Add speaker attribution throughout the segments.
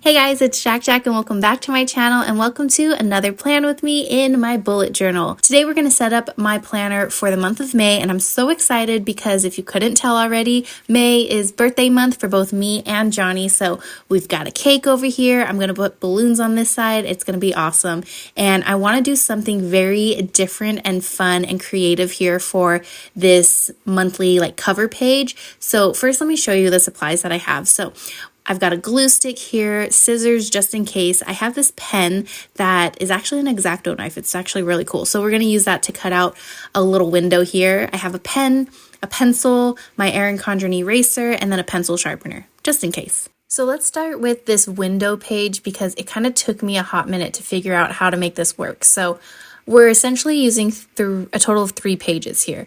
Speaker 1: Hey guys, it's JaaackJack and welcome back to my channel and welcome to another plan with me in my bullet journal. Today we're going to set up my planner for the month of May and I'm so excited because if you couldn't tell already, May is birthday month for both me and Johnny. So we've got a cake over here. I'm going to put balloons on this side. It's going to be awesome. And I want to do something very different and fun and creative here for this monthly cover page. So first let me show you the supplies that I have. So I've got a glue stick here, scissors just in case. I have this pen that is actually an X-Acto knife. It's actually really cool. So we're going to use that to cut out a little window here. I have a pen, a pencil, my Erin Condren eraser, and then a pencil sharpener, just in case. So let's start with this window page because it kind of took me a hot minute to figure out how to make this work. So we're essentially using a total of 3 pages here.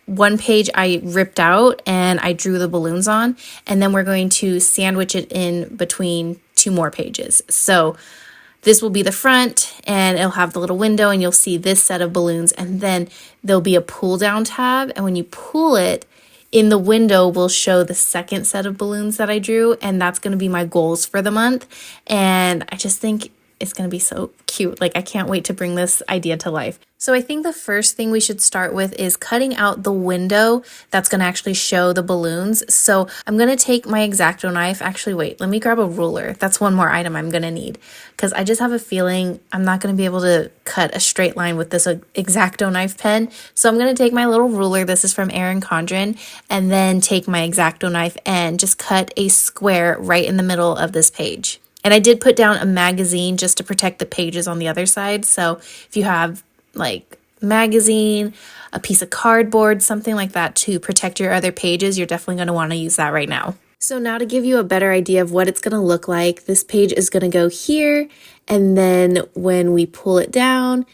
Speaker 1: One page I ripped out and I drew the balloons on, and then we're going to sandwich it in between 2 more pages. So this will be the front and it'll have the little window and you'll see this set of balloons, and then there'll be a pull down tab, and when you pull it, in the window will show the second set of balloons that I drew, and that's going to be my goals for the month. And I just think it's going to be so cute. I can't wait to bring this idea to life. So I think the first thing we should start with is cutting out the window that's going to actually show the balloons. So I'm going to take my X-Acto knife. Actually, wait, let me grab a ruler. That's one more item I'm going to need because I just have a feeling I'm not going to be able to cut a straight line with this X-Acto knife pen. So I'm going to take my little ruler. This is from Erin Condren, and then take my X-Acto knife and just cut a square right in the middle of this page. And I did put down a magazine just to protect the pages on the other side. So if you have magazine, a piece of cardboard, something like that to protect your other pages, you're definitely going to want to use that right now. So now to give you a better idea of what it's going to look like, this page is going to go here. And then when we pull it down,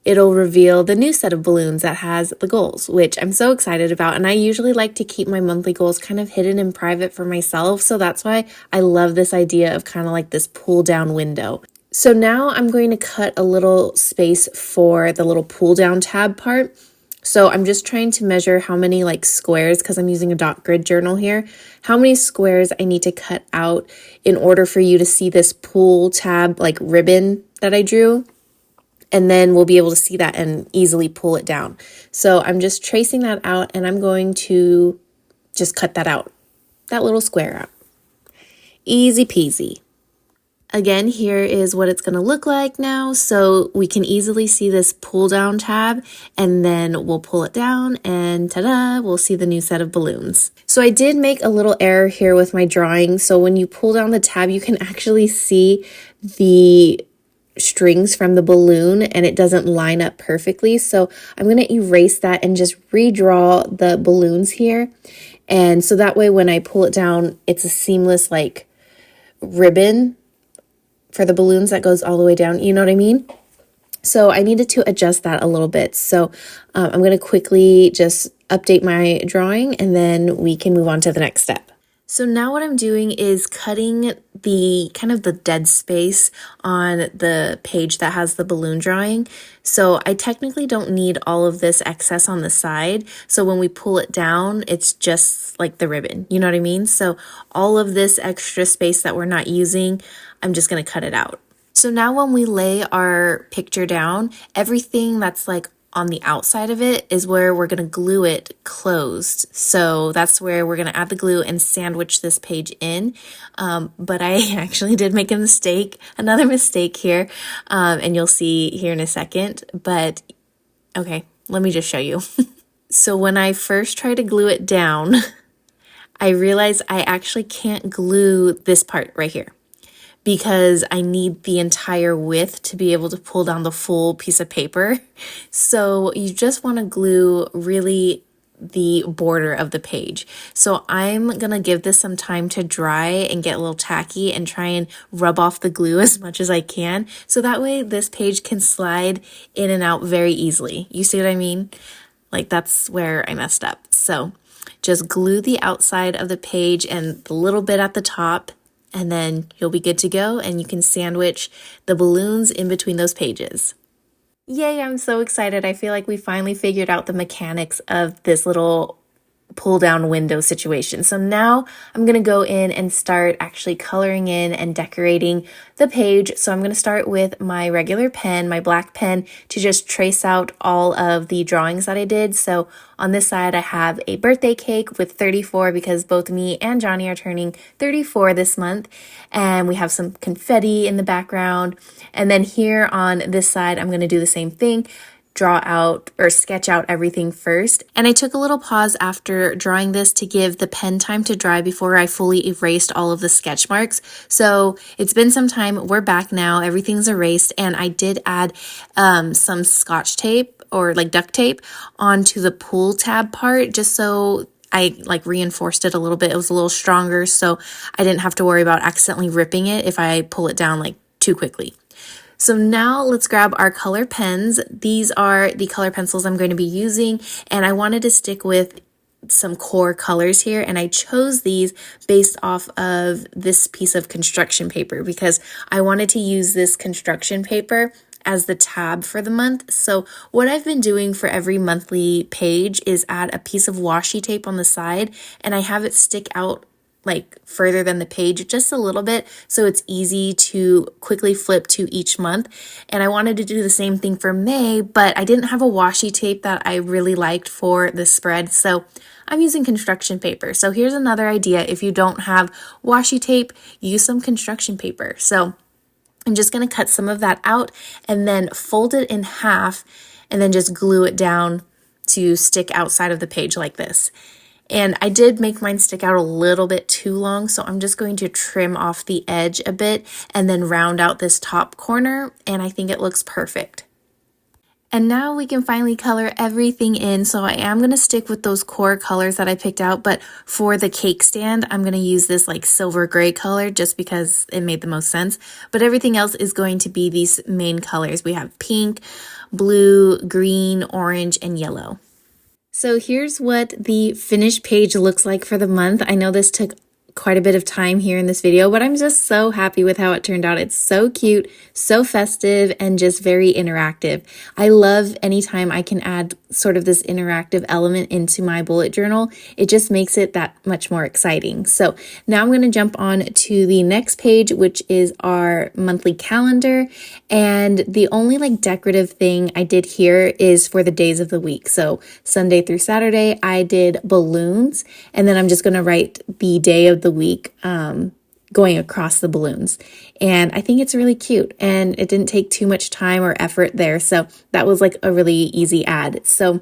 Speaker 1: it'll reveal the new set of balloons that has the goals, which I'm so excited about. And I usually like to keep my monthly goals kind of hidden in private for myself. So that's why I love this idea of kind of this pull down window. So now I'm going to cut a little space for the little pull down tab part. So I'm just trying to measure how many squares, because I'm using a dot grid journal here, how many squares I need to cut out in order for you to see this pull tab ribbon that I drew. And then we'll be able to see that and easily pull it down. So I'm just tracing that out and I'm going to just cut that out, that little square out. Easy peasy. Again, here is what it's going to look like now. So we can easily see this pull down tab, and then we'll pull it down and ta-da, we'll see the new set of balloons. So I did make a little error here with my drawing. So when you pull down the tab, you can actually see the strings from the balloon and it doesn't line up perfectly. So I'm going to erase that and just redraw the balloons here. And so that way when I pull it down, it's a seamless ribbon for the balloons that goes all the way down. You know what I mean? So I needed to adjust that a little bit. So I'm going to quickly just update my drawing and then we can move on to the next step. So now what I'm doing is cutting the the dead space on the page that has the balloon drawing. So I technically don't need all of this excess on the side. So when we pull it down, it's just like the ribbon, you know what I mean? So all of this extra space that we're not using, I'm just going to cut it out. So now when we lay our picture down, everything that's on the outside of it is where we're going to glue it closed. So that's where we're going to add the glue and sandwich this page in. But I actually did make a mistake, another mistake here. And you'll see here in a second, but okay, let me just show you. So when I first tried to glue it down, I realized I actually can't glue this part right here, because I need the entire width to be able to pull down the full piece of paper. So you just want to glue really the border of the page. So I'm going to give this some time to dry and get a little tacky and try and rub off the glue as much as I can. So that way this page can slide in and out very easily. You see what I mean? That's where I messed up. So just glue the outside of the page and the little bit at the top, and then you'll be good to go and you can sandwich the balloons in between those pages. Yay, I'm so excited. I feel like we finally figured out the mechanics of this little pull down window situation. So now I'm going to go in and start actually coloring in and decorating the page. So I'm going to start with my regular pen, my black pen, to just trace out all of the drawings that I did. So on this side, I have a birthday cake with 34 because both me and Johnny are turning 34 this month. And we have some confetti in the background. And then here on this side, I'm going to do the same thing. Draw out or sketch out everything first. And I took a little pause after drawing this to give the pen time to dry before I fully erased all of the sketch marks. So it's been some time. We're back now. Everything's erased. And I did add some scotch tape or like duct tape onto the pull tab part just so I like reinforced it a little bit. It was a little stronger so I didn't have to worry about accidentally ripping it if I pull it down like too quickly. So now let's grab our color pens. These are the color pencils I'm going to be using, and I wanted to stick with some core colors here, and I chose these based off of this piece of construction paper because I wanted to use this construction paper as the tab for the month. So what I've been doing for every monthly page is add a piece of washi tape on the side, and I have it stick out like further than the page just a little bit so it's easy to quickly flip to each month. And I wanted to do the same thing for May, but I didn't have a washi tape that I really liked for the spread, so I'm using construction paper. So here's another idea. If you don't have washi tape, use some construction paper. So I'm just going to cut some of that out and then fold it in half and then just glue it down to stick outside of the page like this. And I did make mine stick out a little bit too long, so I'm just going to trim off the edge a bit and then round out this top corner, and I think it looks perfect. And now we can finally color everything in. So I am going to stick with those core colors that I picked out, but for the cake stand, I'm going to use this like silver gray color just because it made the most sense. But everything else is going to be these main colors. We have pink, blue, green, orange, and yellow. So here's what the finished page looks like for the month. I know this took quite a bit of time here in this video, but I'm just so happy with how it turned out. It's so cute, so festive, and just very interactive. I love anytime I can add sort of this interactive element into my bullet journal. It just makes it that much more exciting. So now I'm going to jump on to the next page, which is our monthly calendar. And the only like decorative thing I did here is for the days of the week. So Sunday through Saturday, I did balloons, and then I'm just going to write the day of the week going across the balloons. And I think it's really cute, and it didn't take too much time or effort there. So that was like a really easy add. So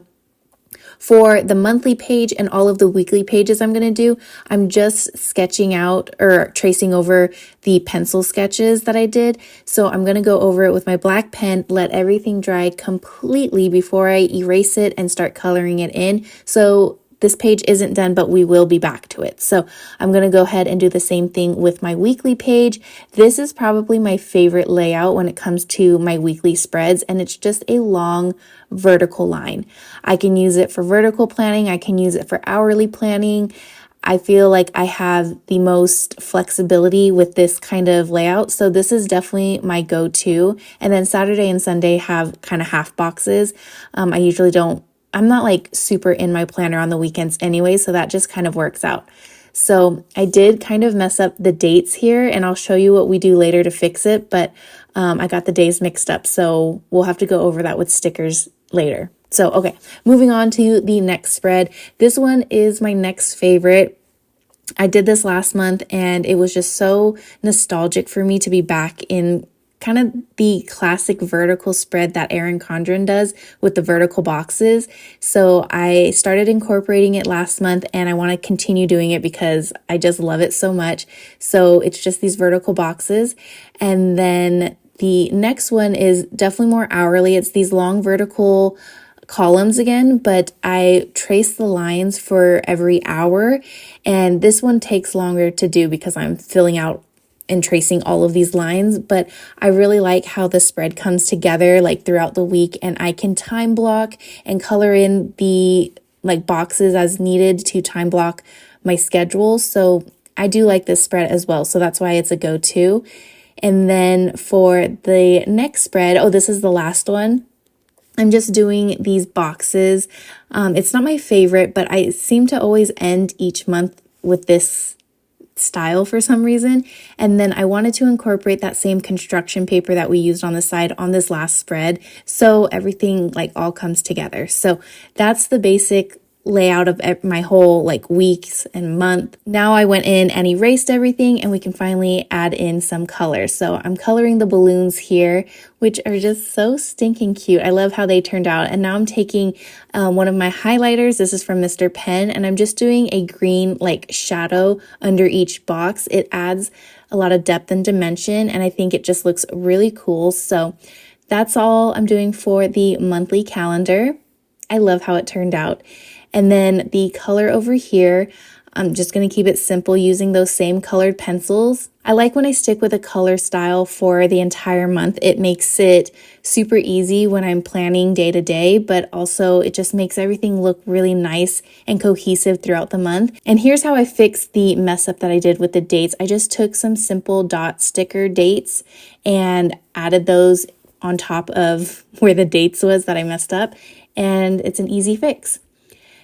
Speaker 1: for the monthly page and all of the weekly pages I'm going to do, I'm just sketching out or tracing over the pencil sketches that I did. So I'm going to go over it with my black pen, let everything dry completely before I erase it and start coloring it in. So this page isn't done, but we will be back to it. So I'm going to go ahead and do the same thing with my weekly page. This is probably my favorite layout when it comes to my weekly spreads, and it's just a long vertical line. I can use it for vertical planning. I can use it for hourly planning. I feel like I have the most flexibility with this kind of layout. So this is definitely my go-to. And then Saturday and Sunday have kind of half boxes. I'm not like super in my planner on the weekends anyway, so that just kind of works out. So I did kind of mess up the dates here, and I'll show you what we do later to fix it, but I got the days mixed up, so we'll have to go over that with stickers later. So, okay, moving on to the next spread. This one is my next favorite. I did this last month, and it was just so nostalgic for me to be back in kind of the classic vertical spread that Erin Condren does with the vertical boxes. So I started incorporating it last month, and I want to continue doing it because I just love it so much. So it's just these vertical boxes. And then the next one is definitely more hourly. It's these long vertical columns again, but I trace the lines for every hour. And this one takes longer to do because I'm filling out and tracing all of these lines, but I really like how the spread comes together like throughout the week, and I can time block and color in the like boxes as needed to time block my schedule. So I do like this spread as well. So that's why it's a go-to. And then for the next spread, this is the last one. I'm just doing these boxes. It's not my favorite, but I seem to always end each month with this style for some reason. And then I wanted to incorporate that same construction paper that we used on the side on this last spread, so everything like all comes together. So that's the basic layout of my whole like weeks and month. Now I went in and erased everything, and we can finally add in some colors. So I'm coloring the balloons here, which are just so stinking cute. I love how they turned out. And now I'm taking one of my highlighters. This is from Mr. Pen, and I'm just doing a green like shadow under each box. It adds a lot of depth and dimension, and I think it just looks really cool. So that's all I'm doing for the monthly calendar. I love how it turned out. And then the color over here, I'm just going to keep it simple using those same colored pencils. I like when I stick with a color style for the entire month. It makes it super easy when I'm planning day to day, but also it just makes everything look really nice and cohesive throughout the month. And here's how I fixed the mess up that I did with the dates. I just took some simple dot sticker dates and added those on top of where the dates was that I messed up, and it's an easy fix.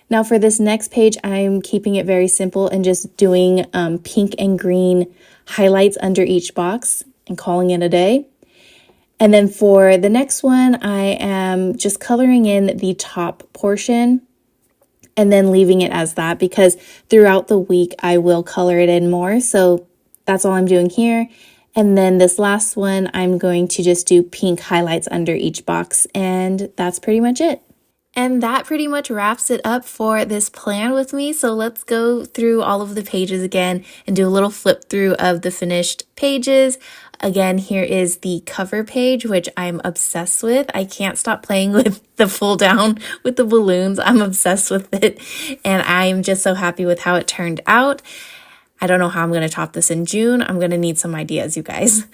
Speaker 1: Now for this next page, I'm keeping it very simple and just doing pink and green highlights under each box and calling it a day. And then for the next one, I am just coloring in the top portion and then leaving it as that, because throughout the week I will color it in more. So that's all I'm doing here. And then this last one, I'm going to just do pink highlights under each box, and that's pretty much it. And that pretty much wraps it up for this plan with me. So let's go through all of the pages again and do a little flip through of the finished pages. Again, here is the cover page, which I'm obsessed with. I can't stop playing with the full down with the balloons. I'm obsessed with it, and I'm just so happy with how it turned out. I don't know how I'm going to top this in June. I'm going to need some ideas, you guys.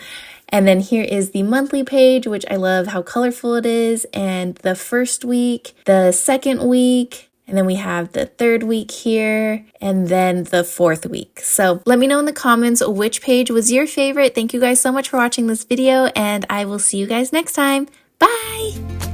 Speaker 1: And then here is the monthly page, which I love how colorful it is, and the first week, the second week, and then we have the third week here, and then the fourth week. So let me know in the comments which page was your favorite. Thank you guys so much for watching this video, and I will see you guys next time. Bye!